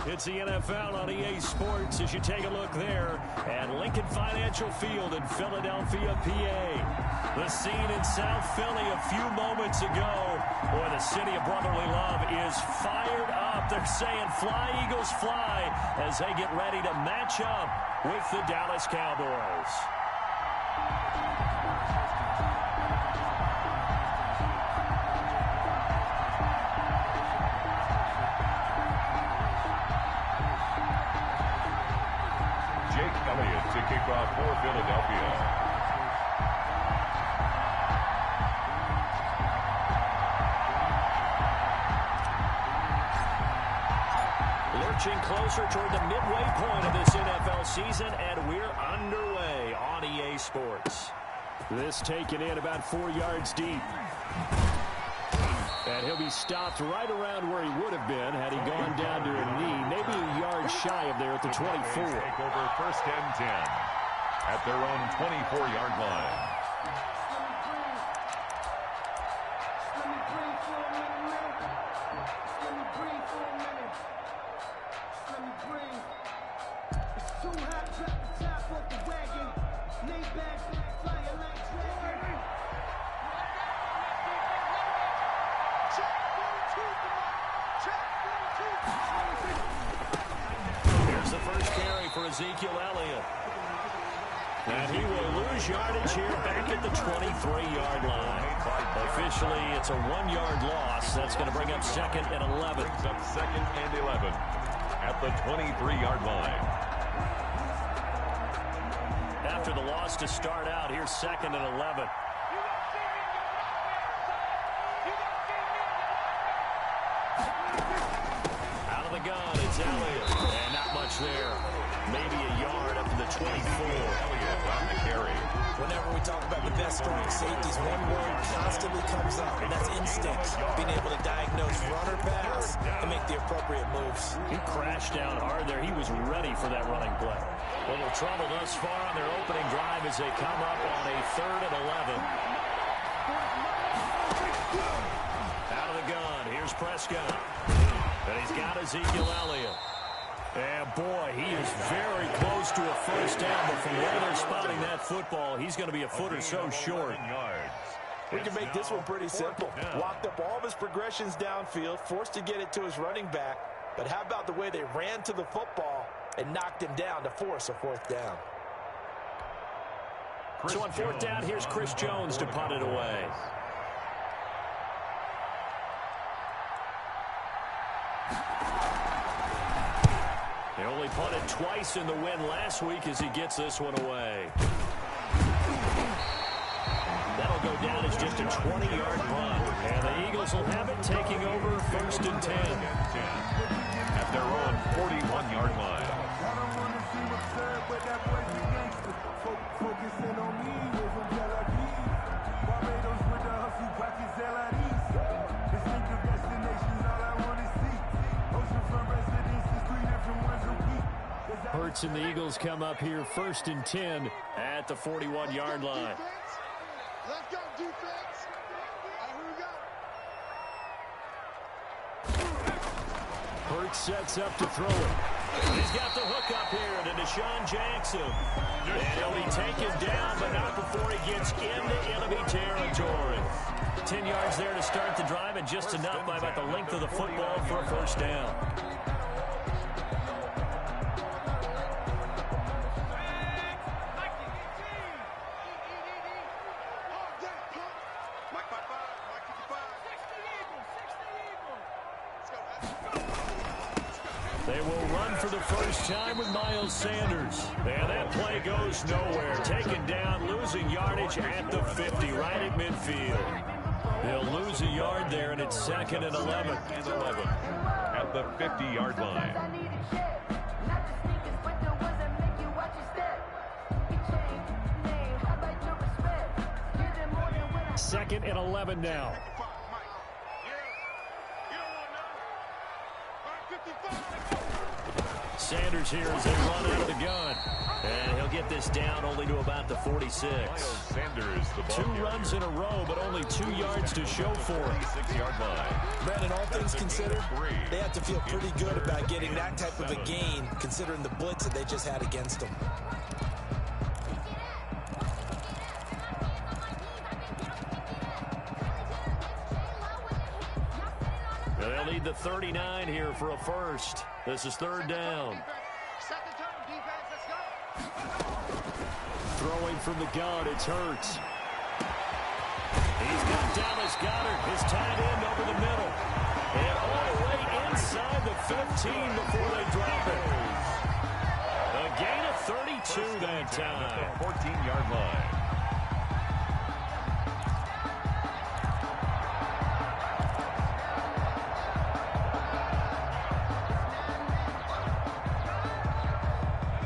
It's the NFL on EA Sports as you take a look there at Lincoln Financial Field in Philadelphia, PA. The scene in South Philly a few moments ago. Boy, the city of brotherly love is fired up. They're saying, "Fly, Eagles, fly," as they get ready to match up with the Dallas Cowboys. To kick off for Philadelphia. Lurching closer toward the midway point of this NFL season, and we're underway on EA Sports. This taken in about 4 yards deep. And he'll be stopped right around where he would have been had he gone down to a knee, maybe a yard shy of there at the 24. Take over 1st and 10 at their own 24-yard line. Ezekiel Elliott. And he will lose yardage here back at the 23-yard line. Officially, it's a 1-yard loss. That's going to bring up 2nd and 11. Brings up 2nd and 11 at the 23-yard line. After the loss to start out, here's 2nd and 11. Out of the gun, it's Elliott. And not much there. Maybe a yard up to the 24. Elliott on the carry. Whenever we talk about the best strong safeties, one word constantly comes up, and that's instinct. Being able to diagnose run or pass and make the appropriate moves. He crashed down hard there. He was ready for that running play. Little trouble thus far on their opening drive as they come up on a 3rd and 11. Out of the gun. Here's Prescott. And he's got Ezekiel Elliott. And boy, he is very close to a first down, but from where they're spotting that football, he's going to be a foot or so short. We can make this one pretty simple. Walked up all of his progressions downfield, forced to get it to his running back. But how about the way they ran to the football and knocked him down to force a 4th down? So on 4th down, here's Chris Jones to punt it away. They only punted twice in the win last week as he gets this one away. That'll go down as just a 20-yard punt. And the Eagles will have it taking over 1st and 10. At their own 41-yard line. Hurts and the Eagles come up here 1st and 10 at the 41-yard line. Let's go, defense. Here we go. Hurts sets up to throw it. He's got the hook up here to Deshaun Jackson. And he'll be taken down, but not before he gets into enemy territory. 10 yards there to start the drive, and just enough by about the length of the football for a first down. They will run for the first time with Miles Sanders. And that play goes nowhere. Taken down, losing yardage at the 50, right at midfield. They'll lose a yard there, and it's 2nd and 11. At the 50-yard line. 2nd and 11 now. Sanders here as they run out of the gun. And he'll get this down only to about the 46. Sanders, the ball 2 carrier. runs in a row, but only 2 yards to show for it. 6-yard line. Brandon, all things That's a gain considered, of 3. they have to feel pretty good about getting that type of a gain, considering the blitz that they just had against them. They'll need the 39 here for a first. This is 3rd down. Second turn, defense, let's go. Throwing from the gun, it's Hurts. He's got Dallas Goedert, his tight end over the middle. And all the way inside the 15 before they drop it. A gain of 32 that time. 14-yard line.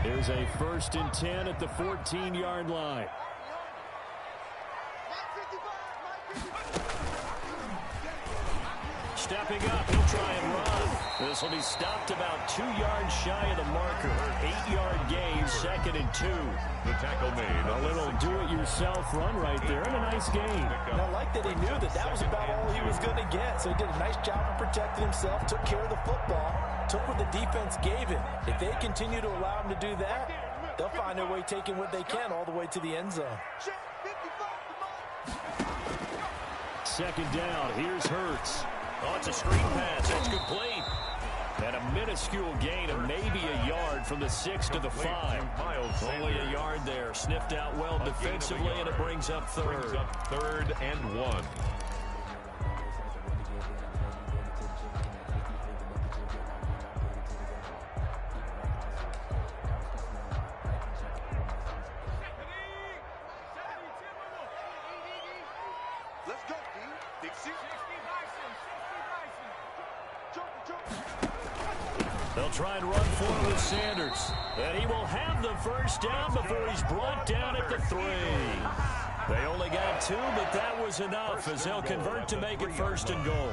Here's a 1st and 10 at the 14-yard line. Stepping up, he'll try and run. This will be stopped about 2 yards shy of the marker. 8-yard gain, 2nd and 2. The tackle made. A little do-it-yourself run right there, and a nice gain. And I like that he knew that that was about all he was going to get. So he did a nice job of protecting himself, took care of the football, took what the defense gave him. If they continue to allow him to do that, they'll find their way taking what they can all the way to the end zone. 2nd down, here's Hurts. Oh, it's a screen pass. It's complete. And a minuscule gain of maybe a yard from the 6 to the 5. Only a yard there. Sniffed out well defensively, and it brings up 3rd. 3rd and 1. Let's go, D. Dixie. They'll try and run forward with Sanders. And he will have the 1st down before he's brought down at the 3. They only got 2, but that was enough as they'll convert to make it 1st and goal.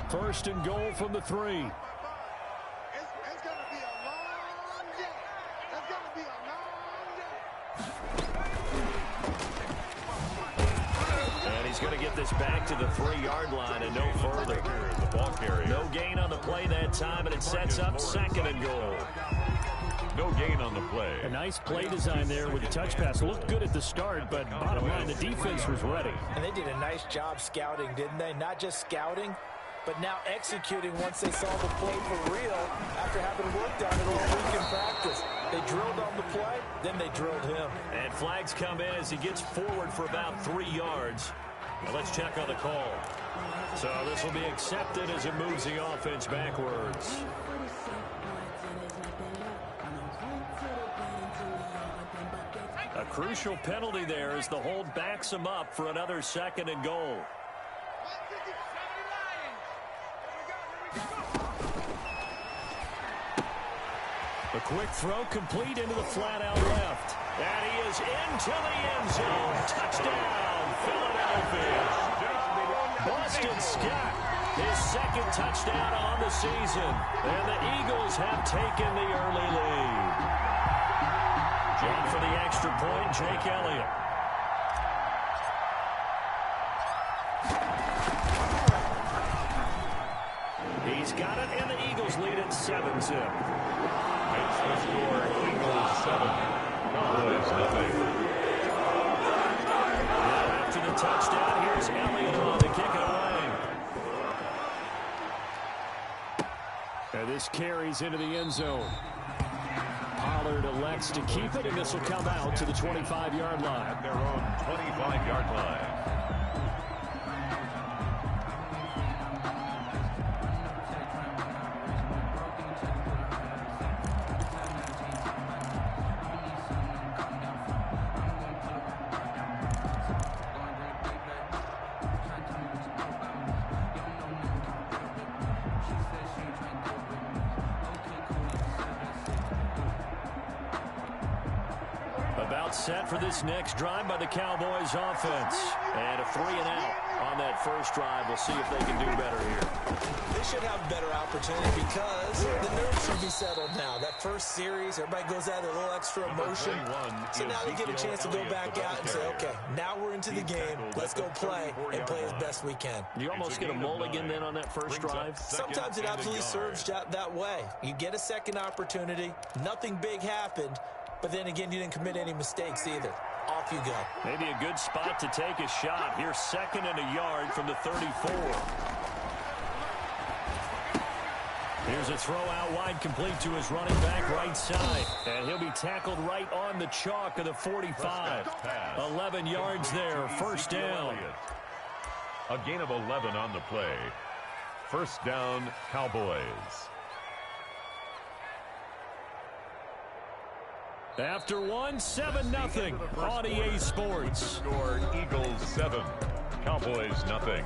First and goal from the 3. It's going to be a long day. It's going to be a long day. And he's going to get this back to the 3-yard line and no further. The ball carrier. No gain on the play that time, and it sets up 2nd and goal. No gain on the play. A nice play design there with the touch pass. Looked good at the start, but bottom line, the defense was ready. And they did a nice job scouting, didn't they? Not just scouting, but now executing once they saw the play for real after having worked on it all week in practice. They drilled on the play, then they drilled him. And flags come in as he gets forward for about 3 yards. Now let's check on the call. So this will be accepted as it moves the offense backwards. A crucial penalty there as the hold backs him up for another 2nd and goal. A quick throw complete into the flat out left. And he is into the end zone. Touchdown, Philadelphia. Boston Scott, his 2nd touchdown on the season. And the Eagles have taken the early lead. John for the extra point, Jake Elliott. He's got it, and the Eagles lead at 7-zip. Makes the score Eagles 7. Cowboys nothing. After the touchdown, here's Elliott on to kick it away. And this carries into the end zone. Pollard elects to keep it, and this will come out to the 25-yard line. At their own 25-yard line. about set for this next drive by the Cowboys offense. And a 3-and-out on that first drive. We'll see if they can do better here. They should have a better opportunity because the nerves should be settled now. That first series, everybody goes out with a little extra emotion. So now they get a chance to go back out and say, okay, now we're into the game. Let's go play and play as best we can. You almost get a mulligan then on that first drive? Sometimes it absolutely serves that way. You get a second opportunity. Nothing big happened. But then again, you didn't commit any mistakes either. Off you go. Maybe a good spot to take a shot. Here's 2nd and a yard from the 34. Here's a throw out wide, complete to his running back right side. And he'll be tackled right on the chalk of the 45. 11 yards there, first down. A gain of 11 on the play. First down, Cowboys. After one, 7-0 on EA Sports. Score Eagles 7, Cowboys nothing.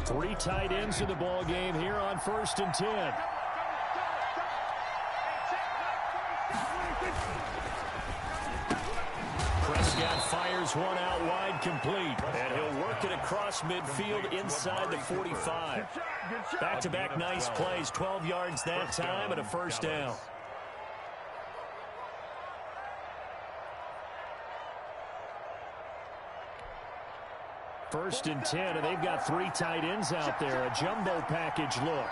Three tight ends in the ball game here on 1st and 10. Prescott fires one out wide, complete. And he'll work it across midfield inside the 45. Back-to-back nice plays, 12 yards that time and a first down. First and 10, and they've got three tight ends out there. A jumbo package look.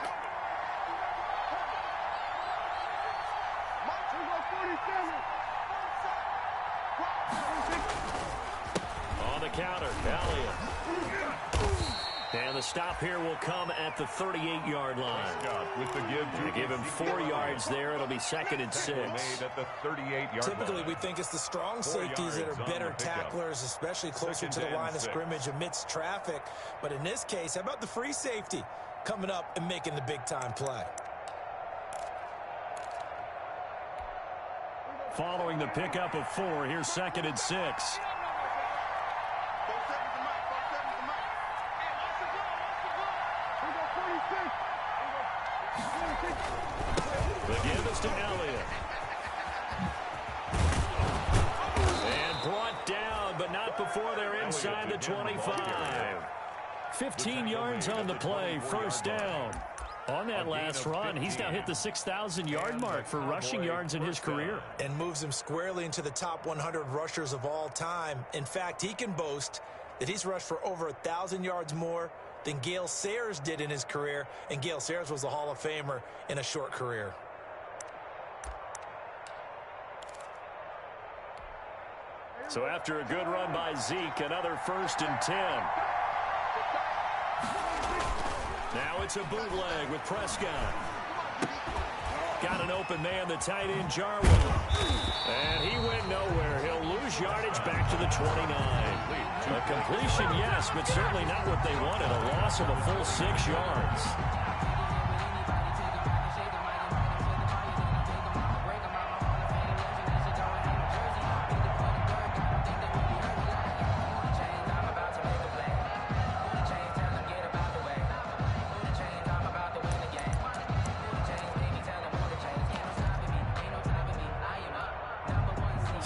On the counter, Elliott. And the stop here will come at the 38-yard line. With the give him 4 yards there. It'll be 2nd and 6. At the 38-yard Typically, we think it's the strong safeties that are better tacklers, especially closer to the line of scrimmage amidst traffic. But in this case, how about the free safety coming up and making the big-time play? Following the pickup of 4, here's 2nd and 6. The give is to Elliott. And brought down, but not before they're inside the 25. 15 yards on the play, first down. On that last run, he's now hit the 6,000-yard mark for rushing yards in his career. And moves him squarely into the top 100 rushers of all time. In fact, he can boast that he's rushed for over 1,000 yards more than Gale Sayers did in his career. And Gale Sayers was a Hall of Famer in a short career. So after a good run by Zeke, another 1st and 10. Now it's a bootleg with Prescott. Got an open man, the tight end Jarwin. And he went nowhere. He'll lose yardage back to the 29. A completion, yes, but certainly not what they wanted. A loss of a full 6 yards.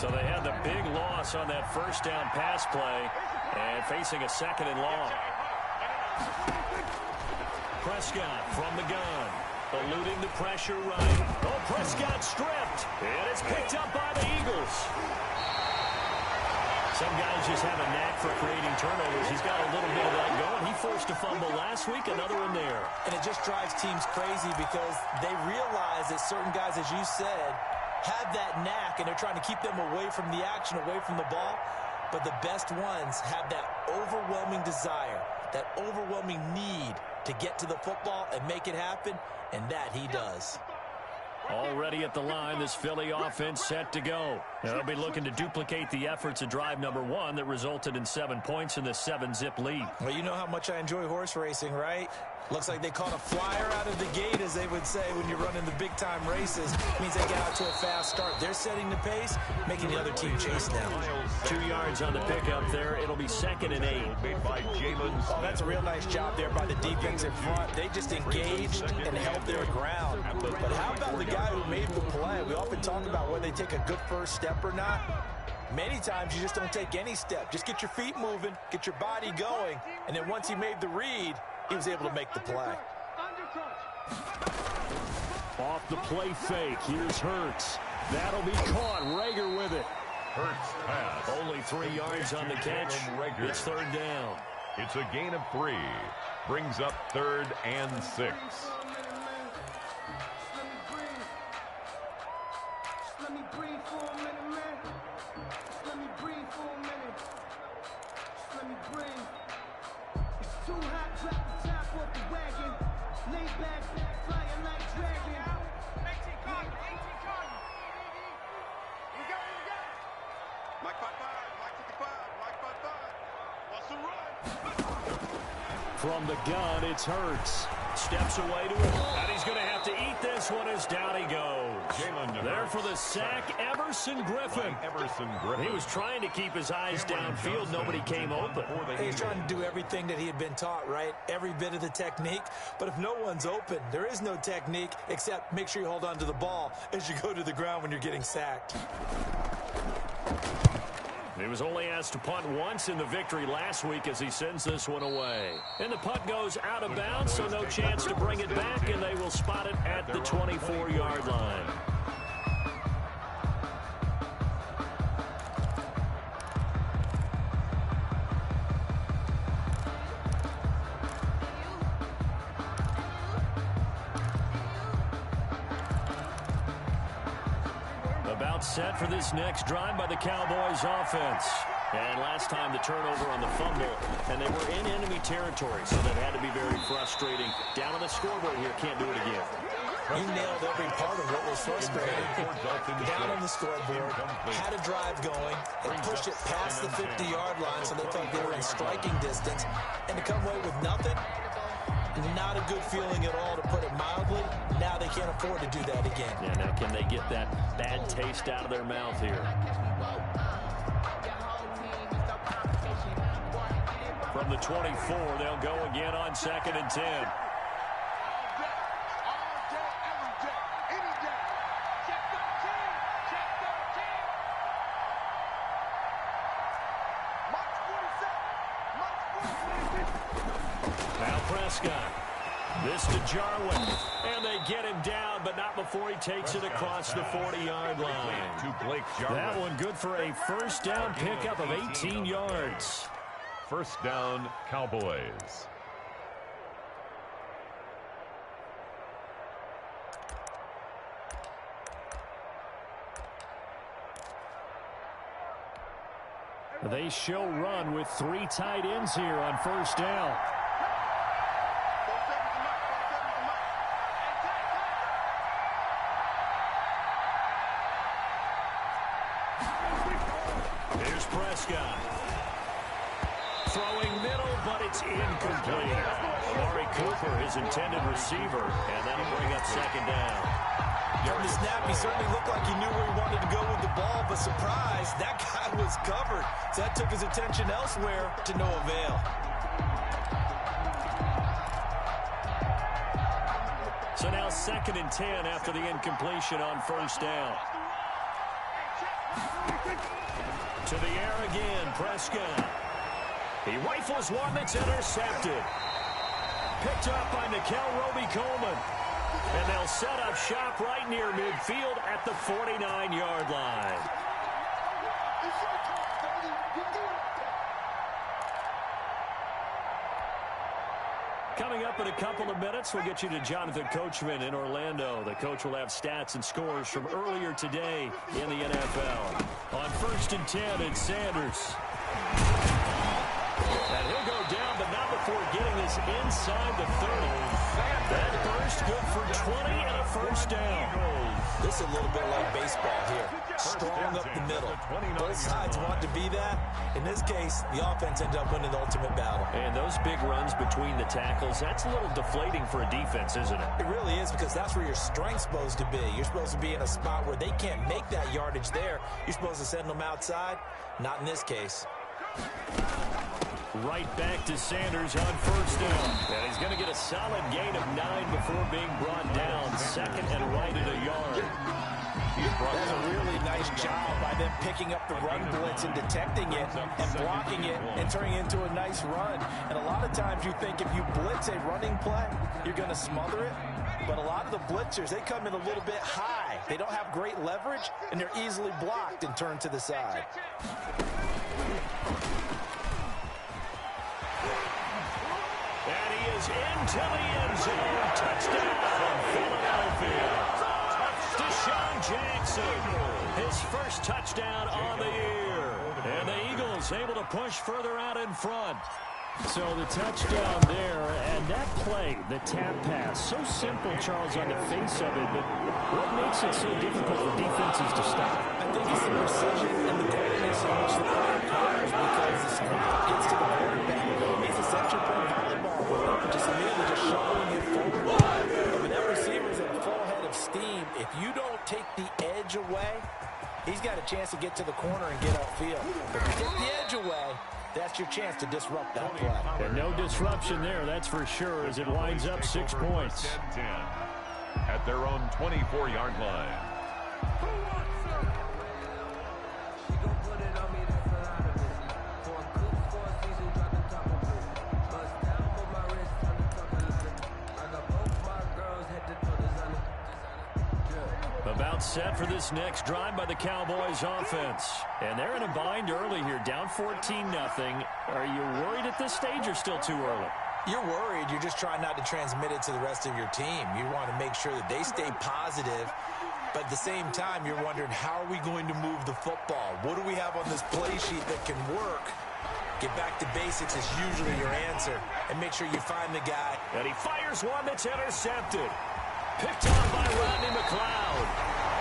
So they had the big loss on that first down pass play and facing a 2nd and long. Prescott from the gun, eluding the pressure right. Oh, Prescott stripped, and it's picked up by the Eagles. Some guys just have a knack for creating turnovers. He's got a little bit of that going. He forced a fumble last week, another one there. And it just drives teams crazy because they realize that certain guys, as you said, have that knack, and they're trying to keep them away from the action, away from the ball. But the best ones have that overwhelming desire, that overwhelming need to get to the football and make it happen, and that he does. Already at the line, this Philly offense set to go. They'll be looking to duplicate the efforts of drive number 1 that resulted in 7 points in the 7-zip lead. Well, you know how much I enjoy horse racing, right? Looks like they caught a flyer out of the gate, as they would say when you're running the big-time races. Means they get out to a fast start. They're setting the pace, making the other team chase them. 2 yards on the pickup there. It'll be 2nd and 8. Made by Jalen. Oh, that's a real nice job there by the defense in front. They just engaged and held their ground. But how about the guy who made the play? We often talk about whether they take a good first step or not. Many times you just don't take any step. Just get your feet moving, get your body going, and then once he made the read, he was able to make the play. Off the play fake. Here's Hurts. That'll be caught. Rager with it. Hurts pass. Only 3 yards on the catch. It's 3rd down. It's a gain of 3. Brings up 3rd and 6. Let me breathe for a minute, man. Let me breathe for a minute. Let me breathe. It's too hot, drop the top off the wagon. Lay back, flying like dragon. 18 card. You got it. Mike 55, Mike 55, Mike 55. Wants to run. From the gun, it's Hurts. Steps away to it. And he's going to have to eat this one as down he goes. There for the sack, Everson Griffin. He was trying to keep his eyes downfield. Nobody came open. He's trying to do everything that he had been taught, right? Every bit of the technique. But if no one's open, there is no technique except make sure you hold on to the ball as you go to the ground when you're getting sacked. He was only asked to punt once in the victory last week as he sends this one away. And the punt goes out of bounds, so no chance to bring it back, and they will spot it at the 24-yard line. About set for this next drive by the Cowboys offense. And last time the turnover on the fumble, and they were in enemy territory, so that had to be very frustrating. Down on the scoreboard here, can't do it again. He nailed every part of what was frustrating. Down on the scoreboard, had a drive going, and pushed it past the 50-yard line, so they thought they were in striking distance. And to come away with nothing, not a good feeling at all, to put it mildly. Now they can't afford to do that again. Yeah, now can they get that bad taste out of their mouth here? From the 24, they'll go again on 2nd and 10. Now Prescott. This to Jarwin. And they get him down, but not before he takes it across the 40-yard line. That one good for a first down pickup of 18 yards. First down, Cowboys. They show run with 3 tight ends here on first down. Here's Prescott. Throwing middle, but it's incomplete. Amari Cooper, his intended receiver, and that'll bring up 2nd down. From the snap, he certainly looked like he knew where he wanted to go with the ball, but surprise, that guy was covered. So that took his attention elsewhere to no avail. So now 2nd and 10 after the incompletion on first down. To the air again, Prescott. He rifles one that's intercepted. Picked up by Nikel Roby-Coleman. And they'll set up shop right near midfield at the 49-yard line. Coming up in a couple of minutes, we'll get you to Jonathan Coachman in Orlando. The coach will have stats and scores from earlier today in the NFL. On 1st and 10, it's Sanders. And he'll go down, but not before getting this inside the 30. That burst good for 20 and a first down. This is a little bit like baseball here. Strong up the middle. Both sides want to be that. In this case, the offense ended up winning the ultimate battle. And those big runs between the tackles, that's a little deflating for a defense, isn't it? It really is, because that's where your strength's supposed to be. You're supposed to be in a spot where they can't make that yardage there. You're supposed to send them outside. Not in this case. Right back to Sanders on first down. And he's going to get a solid gain of 9 before being brought down. Second and right at a yard. That's a really nice job by them picking up the run blitz and detecting it and blocking it and turning it into a nice run. And a lot of times you think if you blitz a running play, you're going to smother it. But a lot of the blitzers, they come in a little bit high. They don't have great leverage, and they're easily blocked and turned to the side. And he is into the end zone. Touchdown, Philadelphia. Deshaun Jackson, his first touchdown on the year. And the Eagles able to push further out in front. So the touchdown there, and that play, the tap pass, so simple, Charles, on the face of it, but what makes it so difficult for defenses to stop? I think it's the precision and the quickness in which the player covers, because the snap gets to the quarterback. It's essentially playing volleyball with them, just immediately just shoveling it forward. And when that receiver's at full head of steam, if you don't take the edge away, he's got a chance to get to the corner and get upfield. But if you take the edge away, that's your chance to disrupt that play. And no disruption there, that's for sure, as it winds up 6 points. 10-10 at their own 24-yard line. About set for this next drive by the Cowboys offense. And they're in a bind early here, down 14-0. Are you worried at this stage or still too early? You're worried. You're just trying not to transmit it to the rest of your team. You want to make sure that they stay positive. But at the same time, you're wondering, how are we going to move the football? What do we have on this play sheet that can work? Get back to basics is usually your answer. And make sure you find the guy. And he fires one that's intercepted. Picked off by Rodney McLeod.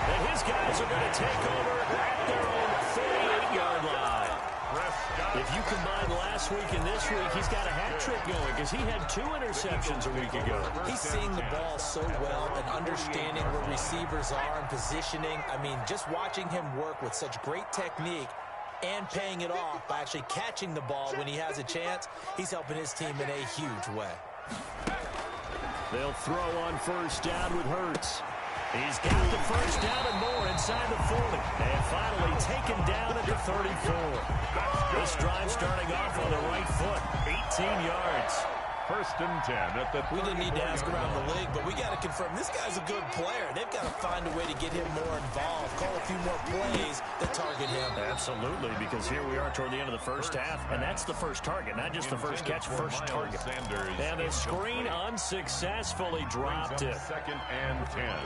And his guys are going to take over at their own 38-yard line. If you combine last week and this week, he's got a hat trick going because he had 2 interceptions a week ago. He's seeing the ball so well and understanding where receivers are and positioning. I mean, just watching him work with such great technique and paying it off by actually catching the ball when he has a chance, he's helping his team in a huge way. They'll throw on first down with Hurts. He's got the first down and more inside the 40. And finally taken down at the 34. This drive starting off on the right foot. 18 yards. First and 10 at the 30. We didn't need to ask around the league, but we got to confirm this guy's a good player. They've got to find a way to get him more involved, call a few more plays that target him. Absolutely, because here we are toward the end of the first half, and that's the first target, not just the first catch, first target. And the screen unsuccessfully dropped it. Second and 10.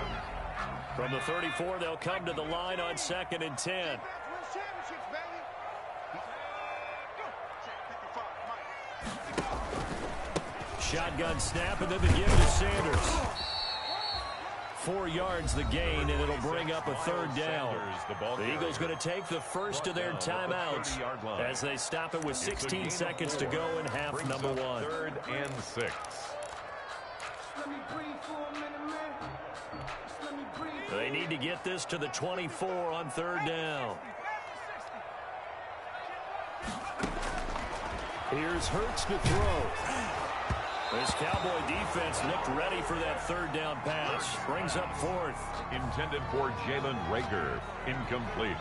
From the 34, they'll come to the line on 2nd and 10. Shotgun snap, and then the give to Sanders. 4 yards the gain, and it'll bring up a 3rd down. The Eagles going to take the first of their timeouts as they stop it with 16 seconds to go in half number 1. 3rd and 6. They need to get this to the 24 on 3rd down. Here's Hurts to throw. This Cowboy defense looked ready for that 3rd down pass. Brings up 4th. Intended for Jalen Rager. Incomplete.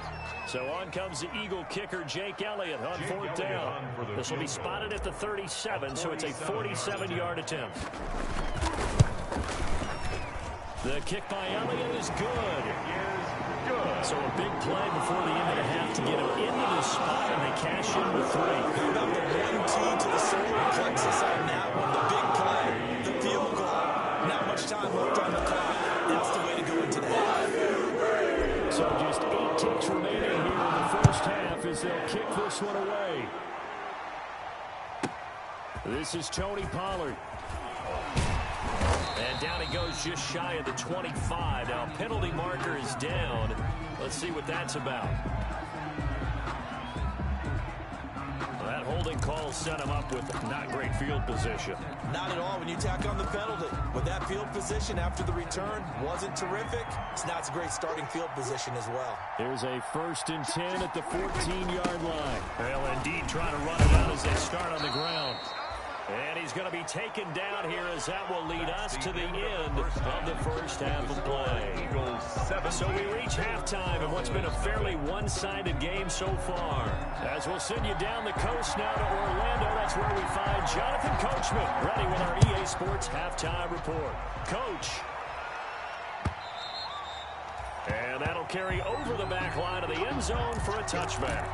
So on comes the Eagle kicker, Jake Elliott, on 4th down. This will be spotted at the 37, so it's a 47-yard attempt. The kick by Elliott is good. So a big play before the end of the half to get him into the spot, and they cash in with 3. How about the 1-2 to the solar plexus on that one? The big play, the field goal. Not much time left on the clock. That's the way to go into the half. So just 8 ticks remaining here in the first half as they'll kick this one away. This is Tony Pollard. And down he goes just shy of the 25. Now, penalty marker is down. Let's see what that's about. That holding call set him up with not great field position. Not at all when you tack on the penalty. With that field position after the return wasn't terrific. It's not a great starting field position as well. Here's a 1st and 10 at the 14-yard line. They'll indeed try to run it out as they start on the ground. And he's going to be taken down here as that will lead us to the end of the first half of play. So we reach halftime in what's been a fairly one-sided game so far. As we'll send you down the coast now to Orlando, that's where we find Jonathan Coachman ready with our EA Sports Halftime Report. Coach. And that'll carry over the back line of the end zone for a touchback.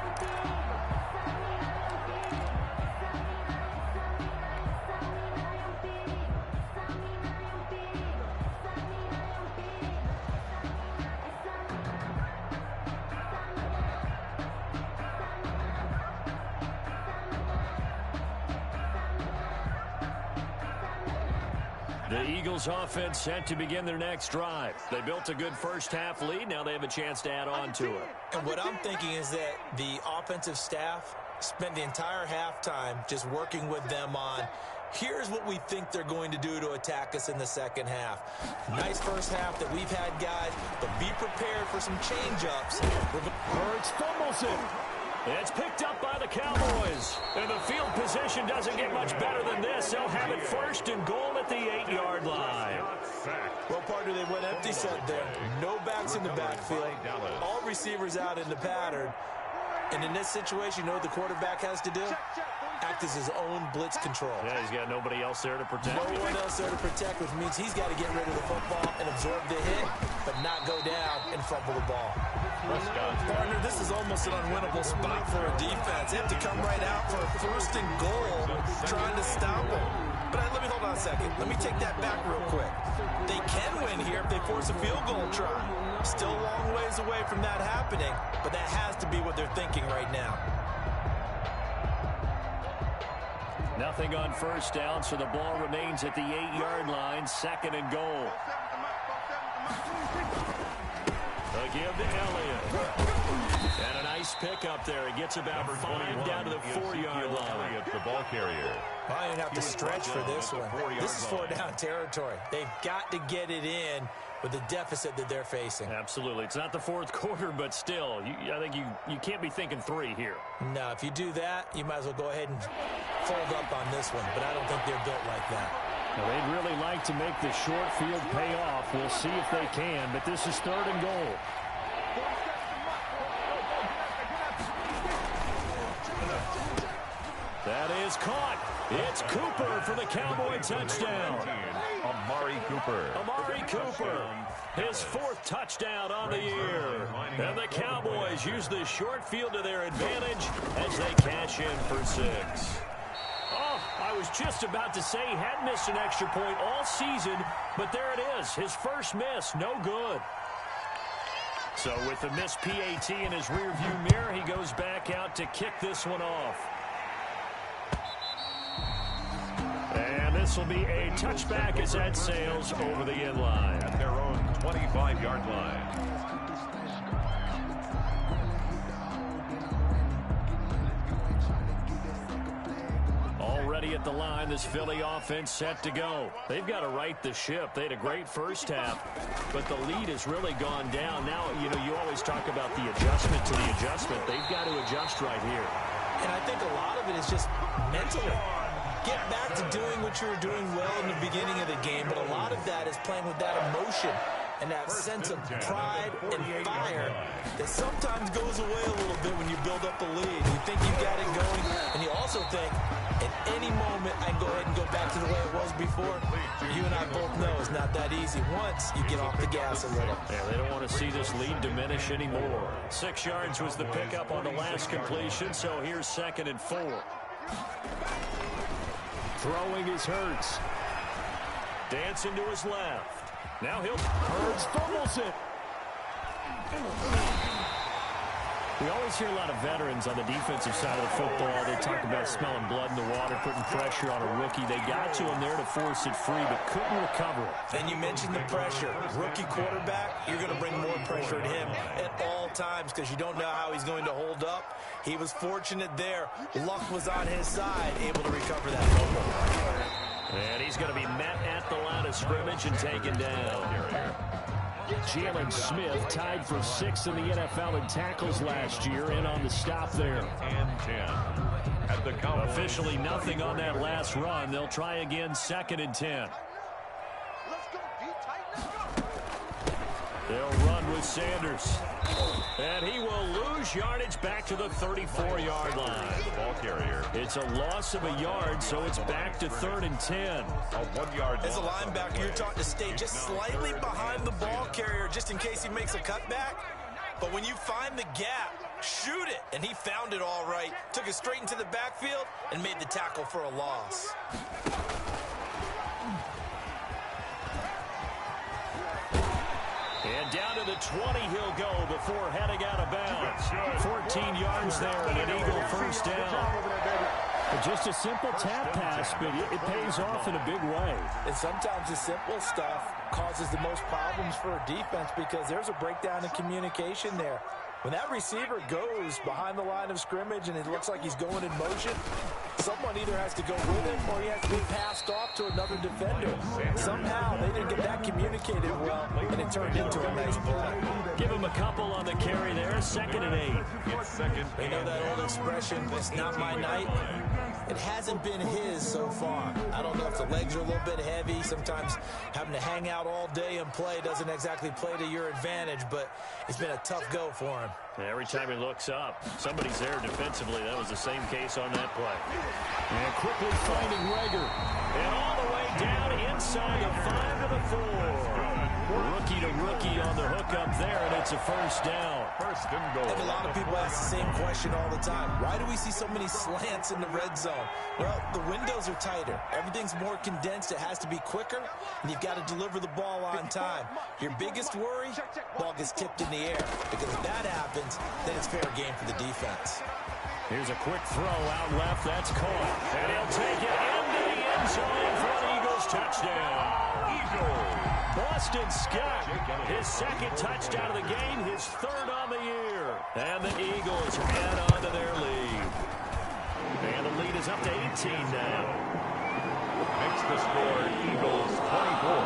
The Eagles offense set to begin their next drive. They built a good first half lead. Now they have a chance to add on to it. And what I'm thinking is that the offensive staff spent the entire halftime just working with them on, here's what we think they're going to do to attack us in the second half. Nice first half that we've had, guys, but be prepared for some change-ups. Hurts fumbles it. It's picked up by the Cowboys. And the field position doesn't get much better than this. They'll have it 1st and goal at the 8-yard line. Well, partner, they went empty set there. No backs in the backfield. All receivers out in the pattern. And in this situation, you know what the quarterback has to do? Act as his own blitz control. Yeah, he's got nobody else there to protect. No one else there to protect, which means he's got to get rid of the football and absorb the hit, but not go down and fumble the ball. Partner, this is almost an unwinnable spot for a defense. They have to come right out for a 1st and goal, trying to stop them. But let me hold on a second. Let me take that back real quick. They can win here if they force a field goal try. Still a long ways away from that happening, but that has to be what they're thinking right now. Nothing on 1st down, so the ball remains at the 8-yard line, 2nd and goal. A give to Elliott. And a nice pickup there. He gets about 5 down to the 4-yard line. Elliott, the ball carrier. I didn't have to stretch for this one. This is 4-down territory. They've got to get it in with the deficit that they're facing. Absolutely. It's not the 4th quarter, but still, I think you can't be thinking 3 here. No, if you do that, you might as well go ahead and fold up on this one, but I don't think they're built like that. Now, they'd really like to make the short field pay off. We'll see if they can, but this is 3rd and goal. That is caught. It's Cooper for the Cowboy touchdown. Amari Cooper. His 4th touchdown on the year. And the Cowboys use the short field to their advantage as they cash in for 6. Oh, I was just about to say he had missed an extra point all season, but there it is. His first miss, no good. So with the missed PAT in his rearview mirror, he goes back out to kick this one off. And this will be a touchback as that sails over the end line. At their own 25-yard line. Already at the line, this Philly offense set to go. They've got to right the ship. They had a great first half, but the lead has really gone down. Now, you always talk about the adjustment to the adjustment. They've got to adjust right here. And I think a lot of it is just mentally. Get back to doing what you were doing well in the beginning of the game, but a lot of that is playing with that emotion and that sense of pride and fire that sometimes goes away a little bit when you build up a lead. You think you've got it going, and you also think at any moment I can go ahead and go back to the way it was before. You and I both know it's not that easy once you get off the gas a little. Yeah, they don't want to see this lead diminish anymore. 6 yards was the pickup on the last completion, so here's 2nd and 4. Throwing is Hurts. Dancing to his left. Now Hurts fumbles it. We always hear a lot of veterans on the defensive side of the football. They talk about smelling blood in the water, putting pressure on a rookie. They got to him there to force it free, but couldn't recover it. And you mentioned the pressure. Rookie quarterback, you're going to bring more pressure at him at all times because you don't know how he's going to hold up. He was fortunate there. Luck was on his side, able to recover that fumble. And he's going to be met at the line of scrimmage and taken down. Jalen Smith tied for 6th in the NFL in tackles last year, in on the stop there. And 10. At the Cowboys. Officially nothing on that last run. They'll try again, 2nd and 10. They'll run with Sanders. And he will lose yardage back to the 34-yard line. The ball carrier. It's a loss of a yard, so it's back to 3rd and 10. A 1-yard. As a linebacker, you're taught to stay just slightly behind the ball carrier just in case he makes a cutback. But when you find the gap, shoot it. And he found it all right. Took it straight into the backfield and made the tackle for a loss. And down to the 20 he'll go before heading out of bounds. 14 yards there and an Eagle first down. Just a simple tap pass, but it pays off in a big way. And sometimes the simple stuff causes the most problems for a defense because there's a breakdown in communication there. When that receiver goes behind the line of scrimmage and it looks like he's going in motion, someone either has to go with him or he has to be passed off to another defender. Somehow they didn't get that communicated well, and it turned into a nice play. Give him a couple on the carry there, 2nd and 8. They know that old expression, it's not my night. It hasn't been his so far. I don't know if the legs are a little bit heavy. Sometimes having to hang out all day and play doesn't exactly play to your advantage, but it's been a tough go for him. Every time he looks up, somebody's there defensively. That was the same case on that play. And quickly finding Rager. And all the way down inside the 5 to the 4. Rookie to rookie on the hookup there, and it's a first down. First and goal. And a lot of people ask the same question all the time. Why do we see so many slants in the red zone? Well, the windows are tighter. Everything's more condensed. It has to be quicker, and you've got to deliver the ball on time. Your biggest worry, ball gets tipped in the air. Because if that happens, then it's fair game for the defense. Here's a quick throw out left. That's caught. And he'll take it into the end zone for the Eagles touchdown. Boston Scott, his 2nd touchdown of the game, his 3rd on the year. And the Eagles add on to their lead. And the lead is up to 18 now. Makes the score Eagles 24,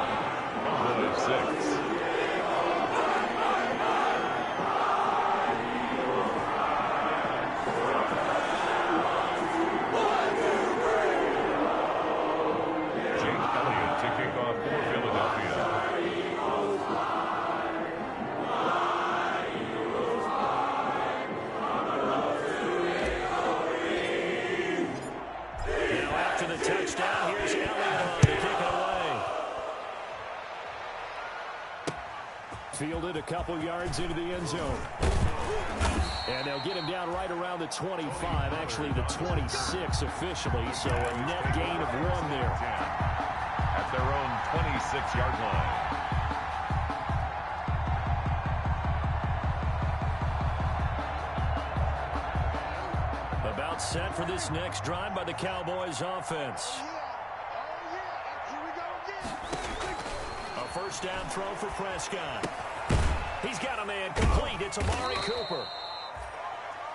Cowboys 6. Fielded a couple yards into the end zone. And they'll get him down right around the 25, actually the 26 officially, so a net gain of 1 there. At their own 26-yard line. About set for this next drive by the Cowboys offense. A first down throw for Prescott. He's got a man complete. It's Amari Cooper.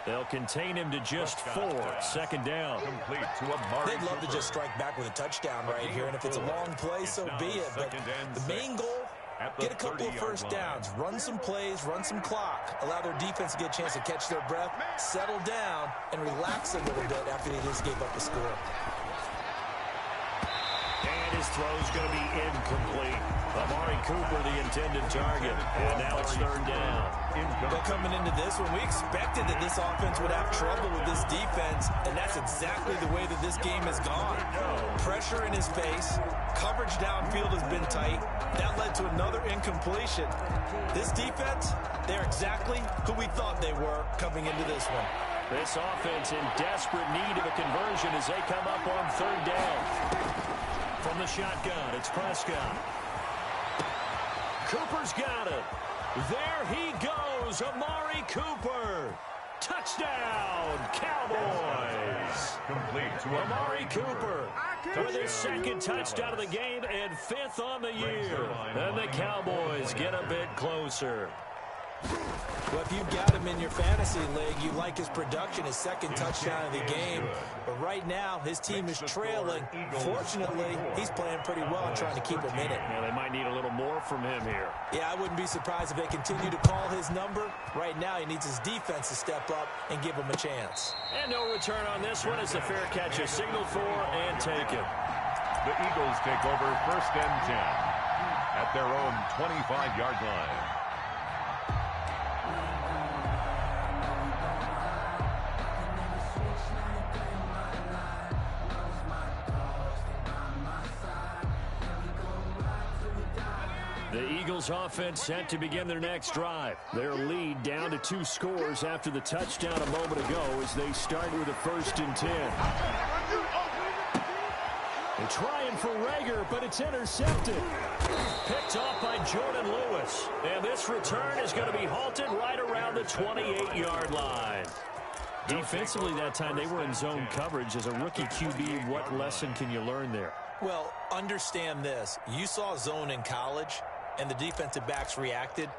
They'll contain him to just 4. 2nd down. Complete to Amari They'd love Cooper. to just strike back with a touchdown right here, and if it's a long play, so be it. But the main goal, get a couple of first downs, run some plays, run some clock, allow their defense to get a chance to catch their breath, settle down, and relax a little bit after they just gave up a score. And his throw's going to be incomplete. Amari Cooper, the intended target. And now it's 3rd down. But coming into this one, we expected that this offense would have trouble with this defense, and that's exactly the way that this game has gone. Pressure in his face. Coverage downfield has been tight. That led to another incompletion. This defense, they're exactly who we thought they were coming into this one. This offense in desperate need of a conversion as they come up on 3rd down. From the shotgun, it's Prescott. Cooper's got it. There he goes, Amari Cooper. Touchdown, Cowboys. Complete to Amari Cooper with his second touchdown of the game and 5th on the year. And the Cowboys get a bit closer. Well, if you've got him in your fantasy league, you like his production, his second touchdown of the game. But right now, his team is trailing. Fortunately, he's playing pretty well and trying to keep him in it. Yeah, they might need a little more from him here. Yeah, I wouldn't be surprised if they continue to call his number. Right now, he needs his defense to step up and give him a chance. And no return on this one as the fair catch is signaled for and taken. The Eagles take over 1st and 10 at their own 25-yard line. The Eagles offense set to begin their next drive. Their lead down to 2 scores after the touchdown a moment ago as they start with a 1st and 10. They're trying for Rager, but it's intercepted. Picked off by Jordan Lewis. And this return is going to be halted right around the 28-yard line. Defensively that time, they were in zone coverage. As a rookie QB, what lesson can you learn there? Well, understand this. You saw zone in college, and the defensive backs reacted,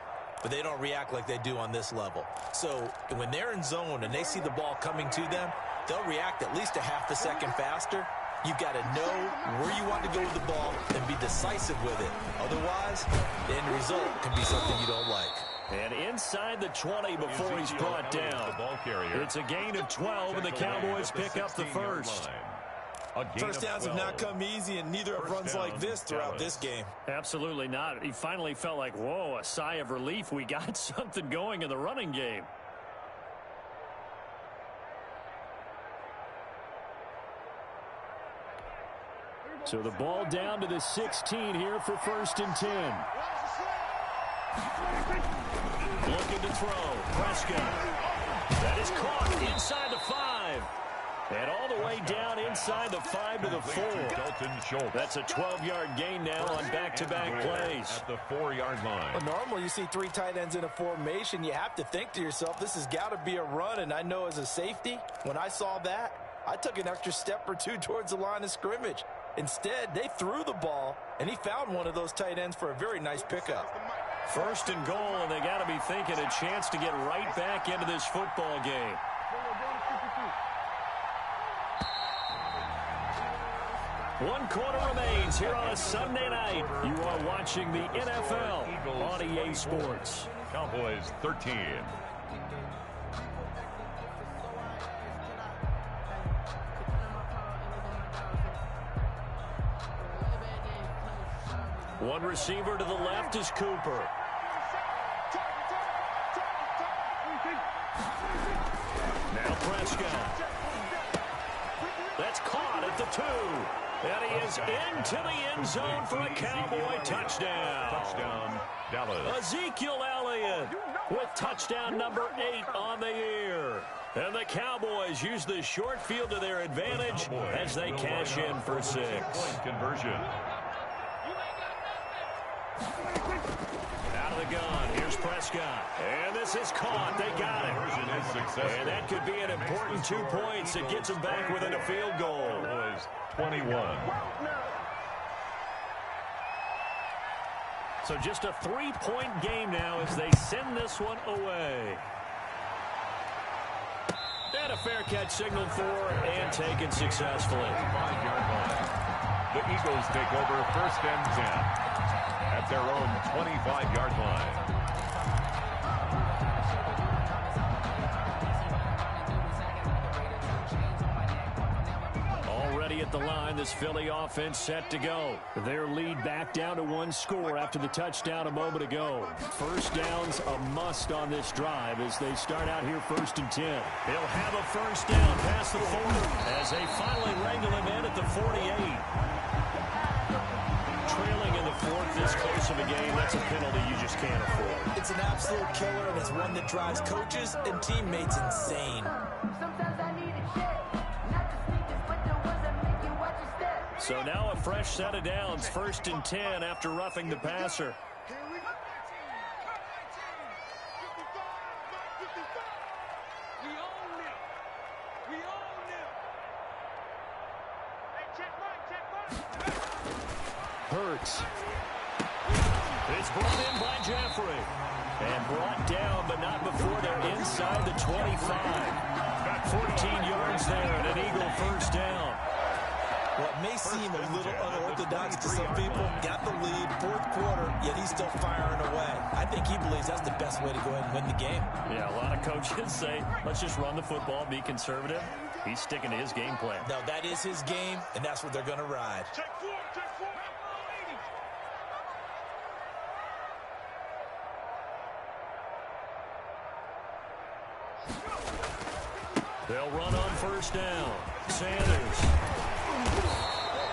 but they don't react like they do on this level. So when they're in zone and they see the ball coming to them, they'll react at least a half a second faster. You've got to know where you want to go with the ball and be decisive with it. Otherwise, the end result can be something you don't like. And inside the 20 before he's brought down. It's a gain of 12, and the Cowboys pick up the first. First downs have not come easy, and neither have runs like this throughout this game. Absolutely not. He finally felt like, whoa, a sigh of relief. We got something going in the running game. So the ball down to the 16 here for 1st and 10. Looking to throw. Prescott. That is caught inside the 5. And all the way down inside the 5 to the 4. That's a 12-yard gain now on back-to-back plays. At the 4-yard line. Well, normally you see 3 tight ends in a formation. You have to think to yourself, this has got to be a run. And I know as a safety, when I saw that, I took an extra step or 2 towards the line of scrimmage. Instead, they threw the ball, and he found one of those tight ends for a very nice pickup. 1st and goal, and they got to be thinking a chance to get right back into this football game. One quarter remains here on a Sunday night. You are watching the NFL on EA Sports. Cowboys 13. One receiver to the left is Cooper. Now Prescott. That's caught at the 2. And he is into the end zone for a Cowboy touchdown. Touchdown, Dallas. Ezekiel Elliott with touchdown number 8 on the year. And the Cowboys use the short field to their advantage as they cash in for 6. Point conversion. Out of the gun, here's Prescott. And this is caught. They got it. Conversion is successful. And that could be an important 2 points that gets them back within a field goal. Cowboys 21. So just a 3-point game now as they send this one away. And a fair catch signaled for and taken successfully. 5-yard line. The Eagles take over 1st and 10 at their own 25-yard line. Already at the line, this Philly offense set to go. Their lead back down to 1 score after the touchdown a moment ago. First down's a must on this drive as they start out here 1st and 10. They'll have a first down past the 40 as they finally wrangle him in at the 48. Trailing in the 4th this close of a game, that's a penalty you just can't afford. It's an absolute killer, and it's one that drives coaches and teammates insane. So now a fresh set of downs, 1st and 10 after roughing the passer. Hurts. It's brought in by Jeffrey. And brought down, but not before they're inside the 25. Got 14 yards there and an Eagle first down. Well, it may seem a little unorthodox to some people. Got the lead, fourth quarter, yet he's still firing away. I think he believes that's the best way to go ahead and win the game. Yeah, a lot of coaches say, let's just run the football, be conservative. He's sticking to his game plan. No, that is his game, and that's what they're going to ride. They'll run on first down. Sanders.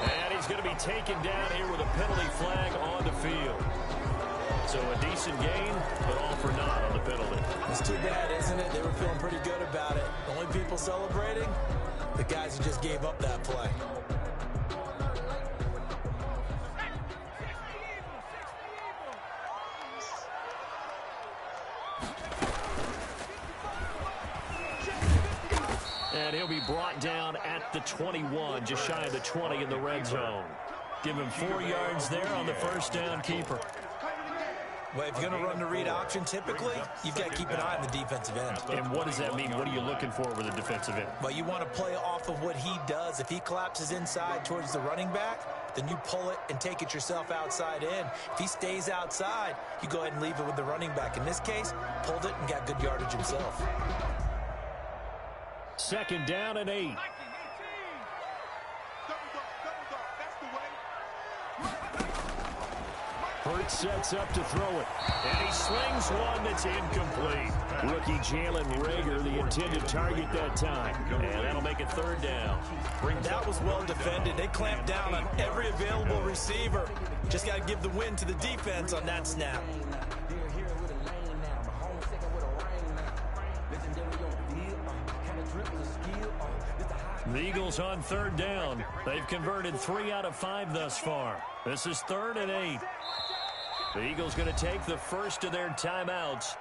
And he's going to be taken down here with a penalty flag on the field. So a decent gain, but all for naught on the penalty. It's too bad, isn't it? They were feeling pretty good about it. The only people celebrating, the guys who just gave up that play. And he'll be brought down at the 21, just shy of the 20 in the red zone. Give him 4 yards there on the first down keeper. Well, if you're going to run the read option, typically, you've got to keep an eye on the defensive end. And what does that mean? What are you looking for with a defensive end? Well, you want to play off of what he does. If he collapses inside towards the running back, then you pull it and take it yourself outside in. If he stays outside, you go ahead and leave it with the running back. In this case, pulled it and got good yardage himself. Second down and 8. Hurts sets up to throw it. And he slings one that's incomplete. Rookie Jalen Reagor, the intended target that time. And that'll make it third down. That was well defended. They clamped down on every available receiver. Just got to give the win to the defense on that snap. The Eagles on third down. They've converted 3 out of 5 thus far. This is 3rd and 8. The Eagles going to take the first of their timeouts.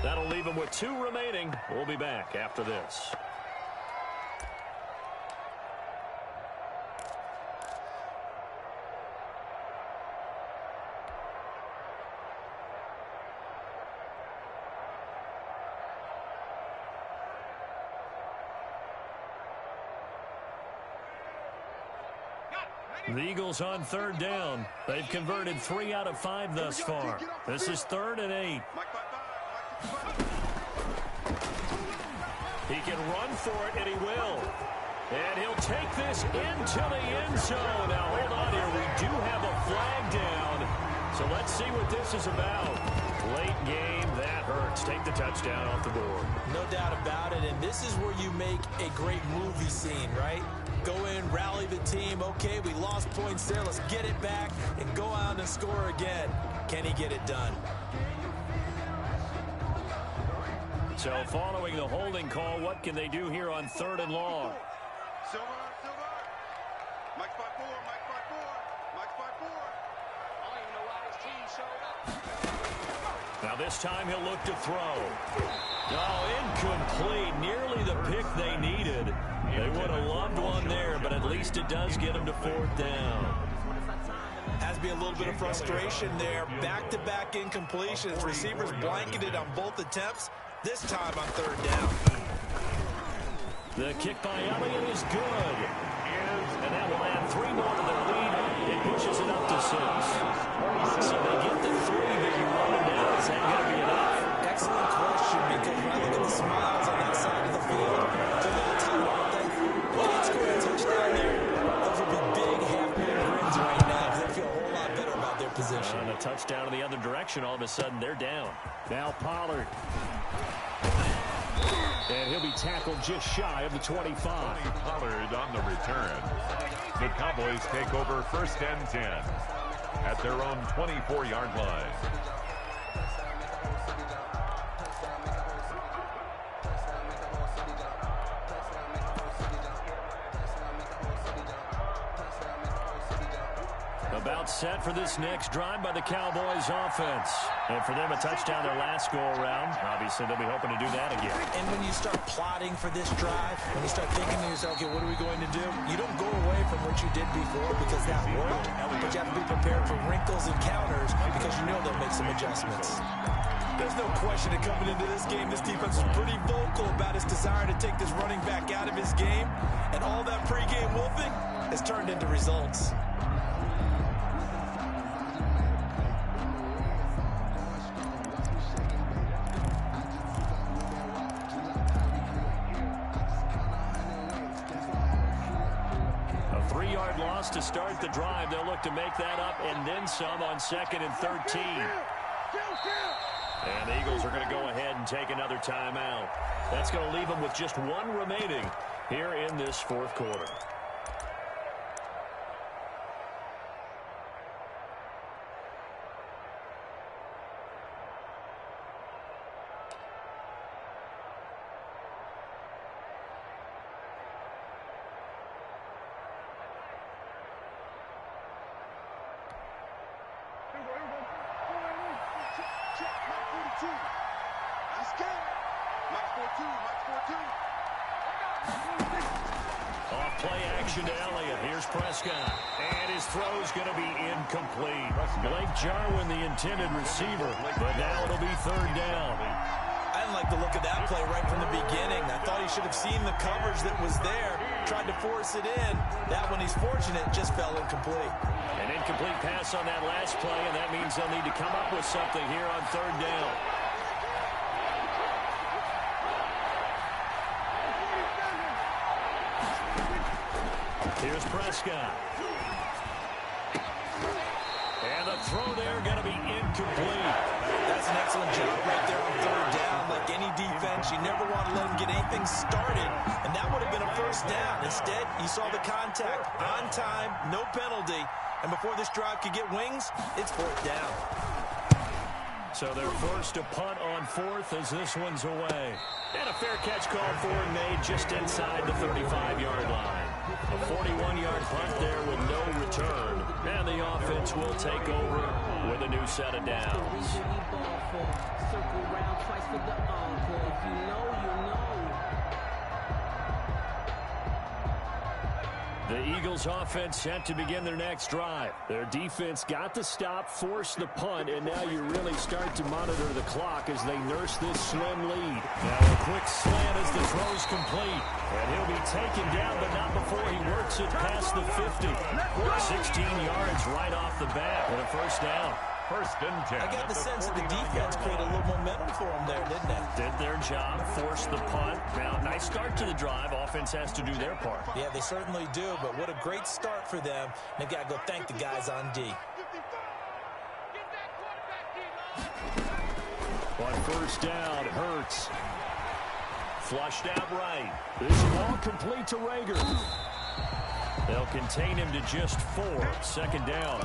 That'll leave them with 2 remaining. We'll be back after this. The Eagles on third down. They've converted 3 out of 5 thus far. This is 3rd and 8. He can run for it, and he will. And he'll take this into the end zone. Now, hold on here. We do have a flag down. So let's see what this is about. Late game, that hurts. Take the touchdown off the board. No doubt about it. And this is where you make a great movie scene, right? Go in, rally the team. Okay, we lost points there. Let's get it back and go out and score again. Can he get it done? So following the holding call, what can they do here on 3rd and long? Silver. Mike's by 4. Mike's by 4. I don't even know why his team showed up. Now this time he'll look to throw. Oh, incomplete. Nearly the pick they needed. They would have loved one there, but at least it does get them to 4th down. Has to be a little bit of frustration there. Back-to-back incompletions. Receivers blanketed on both attempts. This time on 3rd down. The kick by Elliott is good. And that will add 3 more to their lead. It pushes it up to 6. So they get the 3 that you wanted now. Is that going to be enough? Excellent question, because when I look at the smiles on that side of the field, they're a little tired, aren't they? Well, they scored a touchdown there. Those will be big half-moon grins right now because they feel a whole lot better about their position. And a touchdown in the other direction, all of a sudden they're down. Now Pollard. And he'll be tackled just shy of the 25. Pollard on the return. The Cowboys take over 1st and 10 at their own 24-yard line. The About set for this next drive by the Cowboys offense. And for them, a touchdown their last go-around. Obviously, they'll be hoping to do that again. And when you start plotting for this drive, when you start thinking to yourself, okay, what are we going to do? You don't go away from what you did before because that worked. But you have to be prepared for wrinkles and counters because you know they'll make some adjustments. There's no question that coming into this game, this defense is pretty vocal about its desire to take this running back out of his game. And all that pregame wolfing has turned into results. A 3-yard loss to start the drive. They'll look to make that up and then some on 2nd and 13. And the Eagles are going to go ahead and take another timeout. That's going to leave them with just one remaining here in this fourth quarter. Off play action to Elliott. Here's Prescott. And his throw's going to be incomplete. Blake Jarwin, the intended receiver. But now it'll be 3rd down. I didn't like the look of that play right from the beginning. I thought he should have seen the coverage that was there, tried to force it in. That one, he's fortunate, just fell incomplete. An incomplete pass on that last play, and that means they'll need to come up with something here on 3rd down. Here's Prescott. And the throw there going to be incomplete. That's an excellent job right there on 3rd down. Like any defense, you never want to let them get anything started, and that would have been a 1st down. Instead, you saw the contact on time, no penalty, and before this drive could get wings, it's 4th down. So they're forced to punt on 4th as this one's away. And a fair catch call for and made just inside the 35-yard line. A 41-yard punt there with no return. And the offense will take over with a new set of downs. Circle round twice for the encore. If you know, you know. The Eagles offense set to begin their next drive. Their defense got the stop, forced the punt, and now you really start to monitor the clock as they nurse this slim lead. Now a quick slant as the throw's complete. And he'll be taken down, but not before he works it past the 50. 16 yards right off the bat and a 1st down. 1st and 10. I got the sense that the defense created a little momentum for them there, didn't they? Did their job, forced the punt. Now, nice start to the drive. Offense has to do their part. Yeah, they certainly do, but what a great start for them. They've got to go thank the guys on D. On 1st down, Hurts. Flushed out right. This ball complete to Rager. They'll contain him to just 4. 2nd down.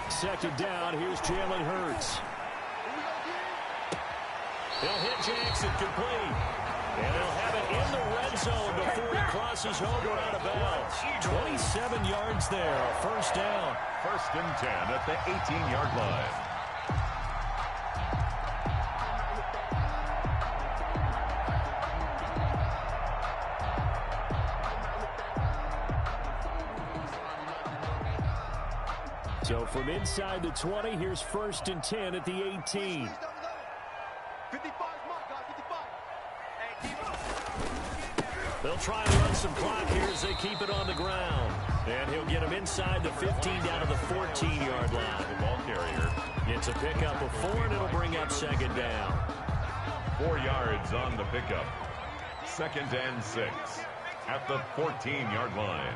Second down, here's Jalen Hurts. He'll hit Jackson complete. And they'll have it in the red zone before he crosses over out of bounds. 27 yards there, a 1st down. 1st and 10 at the 18-yard line. So from inside the 20, here's 1st and 10 at the 18. 55 mark, guys, 55. They'll try and run some clock here as they keep it on the ground. And he'll get him inside the 15 down to the 14-yard line. The ball carrier Gets a pickup of 4, and it'll bring up 2nd down. 4 yards on the pickup. 2nd and 6 at the 14-yard line.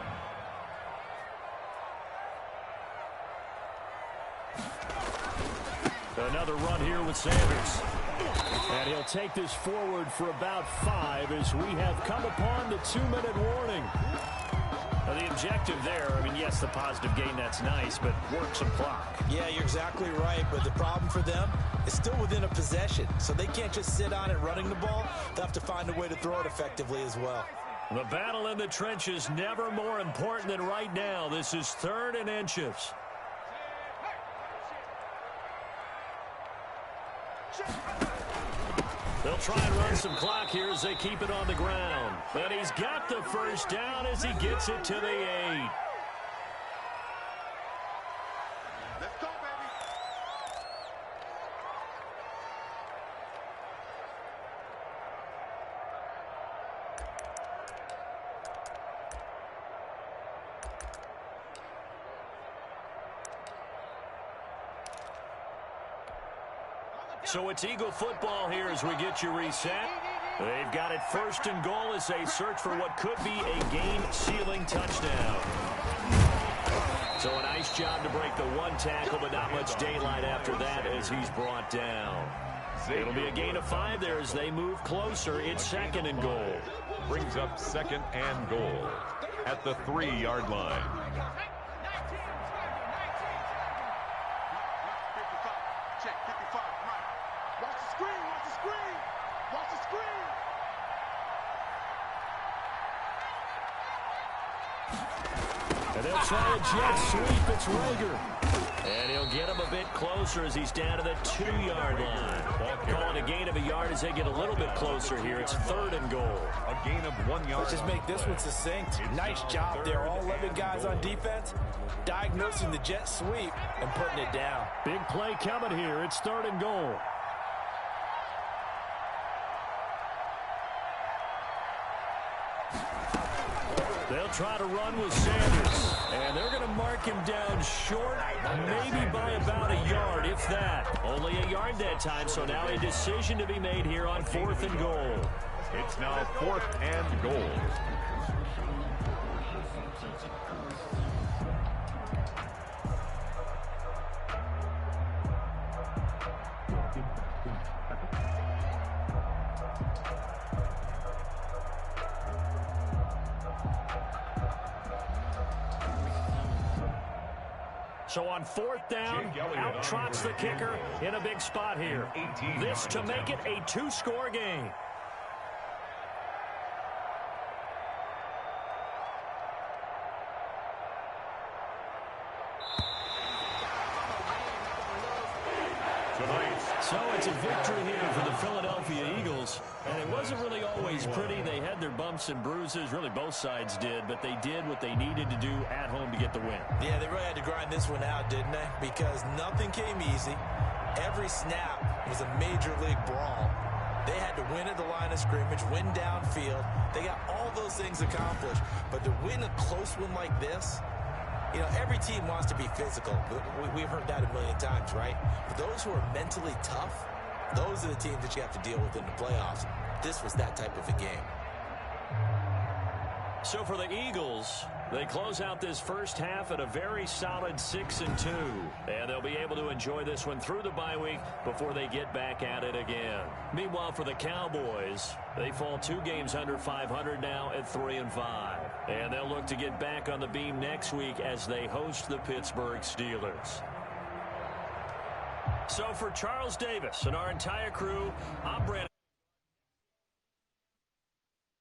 Another run here with Sanders. And he'll take this forward for about 5 as we have come upon the 2-minute warning. Now, the objective there, I mean, yes, the positive gain, that's nice, but work some clock. Yeah, you're exactly right, but the problem for them is still within a possession, so they can't just sit on it running the ball. They'll have to find a way to throw it effectively as well. The battle in the trenches never more important than right now. This is 3rd and inches. They'll try and run some clock here as they keep it on the ground. But he's got the first down as he gets it to the 8. Let's go, baby. So it's Eagle football here as we get you reset. They've got it 1st and goal as they search for what could be a game-sealing touchdown. So a nice job to break the 1 tackle, but not much daylight after that as he's brought down. It'll be a gain of 5 there as they move closer. It's 2nd and goal. Brings up 2nd and goal at the 3-yard line. Check 55. Right. Watch the screen. Watch the screen. Watch the screen. And they'll try a jet sweep. It's Rager. And he'll get him a bit closer as he's down to the 2-yard line. Calling a gain of a yard as they get a little bit closer here. It's 3rd and goal. A gain of 1 yard. Let's just make this one succinct. Nice job there. All 11 guys on defense diagnosing the jet sweep and putting it down. Big play coming here. It's 3rd and goal. They'll try to run with Sanders. And they're going to mark him down short, maybe by about a yard, if that. Only a yard that time, so now a decision to be made here on 4th and goal. It's now 4th and goal. So on 4th down, out trots the kicker in a big spot here. This to make it a 2-score game. So it's a victory here for the Philadelphia Eagles. And it wasn't really always pretty. They had their bumps and bruises. Really, both sides did. But they did what they needed to do at home to get the win. Yeah, they really had to grind this one out, didn't they? Because nothing came easy. Every snap was a major league brawl. They had to win at the line of scrimmage, win downfield. They got all those things accomplished. But to win a close one like this, you know, every team wants to be physical. We've heard that a million times, right? But those who are mentally tough, those are the teams that you have to deal with in the playoffs. This was that type of a game. So for the Eagles, they close out this first half at a very solid 6-2. And they'll be able to enjoy this one through the bye week before they get back at it again. Meanwhile, for the Cowboys, they fall 2 games under 500 now at 3-5. And they'll look to get back on the beam next week as they host the Pittsburgh Steelers. So for Charles Davis and our entire crew, I'm Brandon.